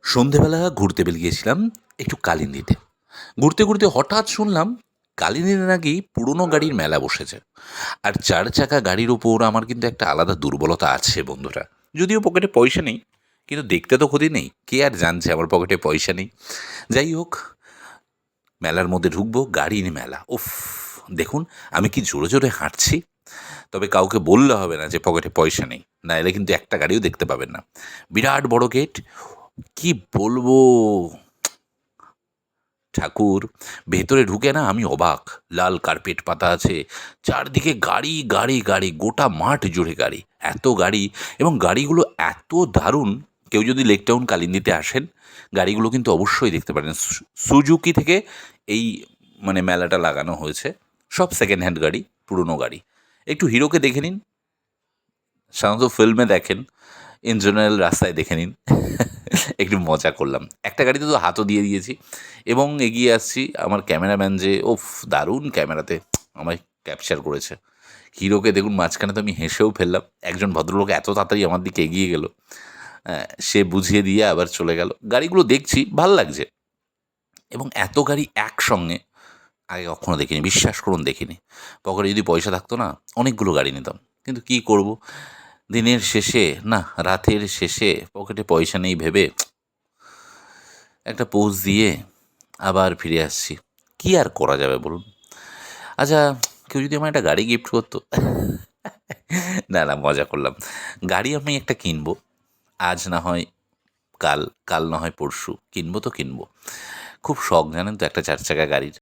সন্ধেবেলা ঘুরতে বেরিয়েছিলাম একটু কালিন্দিতে। ঘুরতে ঘুরতে হঠাৎ শুনলাম কালিন্দিতে নাকি পুরনো গাড়ির মেলা বসেছে। আর চার চাকা গাড়ির ওপর আমার কিন্তু একটা আলাদা দুর্বলতা আছে বন্ধুরা। যদিও পকেটে পয়সা নেই, কিন্তু দেখতে তো ক্ষতি নেই, কে আর জানছে আমার পকেটে পয়সা নেই। যাই হোক, মেলার মধ্যে ঢুকবো, গাড়ির মেলা, উফ! দেখুন আমি কি জোরে জোরে হাঁটছি। তবে কাউকে বললে হবে না যে পকেটে পয়সা নেই, না এলে কিন্তু একটা গাড়িও দেখতে পাবেন না। বিরাট বড় গেট, কি বলবো ঠাকুর! ভেতরে ঢুকে না আমি অবাক। লাল কার্পেট পাতা আছে, চারদিকে গাড়ি গাড়ি গাড়ি, গোটা মাঠ জুড়ে গাড়ি, এত গাড়ি! এবং গাড়িগুলো এত দারুণ। কেউ যদি লেক টাউন কালিন্দিতে আসেন, গাড়িগুলো কিন্তু অবশ্যই দেখতে পারেন। সুজুকি থেকে এই মেলাটা লাগানো হয়েছে। সব সেকেন্ড হ্যান্ড গাড়ি, পুরনো গাড়ি। একটু হিরোকে দেখে নিন, সাধারণত ফিল্মে দেখেন, ইন জেনারেল রাস্তায় দেখে নিন। একটু মজা করলাম, একটা গাড়িতে তো হাতও দিয়ে দিয়েছি এবং এগিয়ে আসছি। আমার ক্যামেরাম্যান যে ওফ, দারুণ ক্যামেরাতে আমায় ক্যাপচার করেছে। হিরোকে দেখুন, মাঝখানে তো আমি হেসেও ফেললাম। একজন ভদ্রলোক এত তাড়াতাড়ি আমার দিকে এগিয়ে গেল, সে বুঝিয়ে দিয়ে আবার চলে গেল। গাড়িগুলো দেখছি, ভাল লাগছে। এবং এত গাড়ি একসঙ্গে আগে কখনো দেখিনি, বিশ্বাস করুন দেখিনি। পকেটে যদি পয়সা থাকতো না, অনেকগুলো গাড়ি নিতাম। কিন্তু কী করব, দিনের শেষে, না রাতের শেষে পকেটে পয়সা নেই ভেবে একটা পোজ দিয়ে আবার ফিরে আসছি। কী আর করা যাবে বলুন? আচ্ছা, কেউ যদি আমায় একটা গাড়ি গিফট করতো। না, না, মজা করলাম। গাড়ি আমি একটা কিনবো। আজ না হয় কাল, কাল না হয় পরশু। কিনবো তো কিনবো। খুব শখ জানেন তো একটা চার চাকা গাড়ির।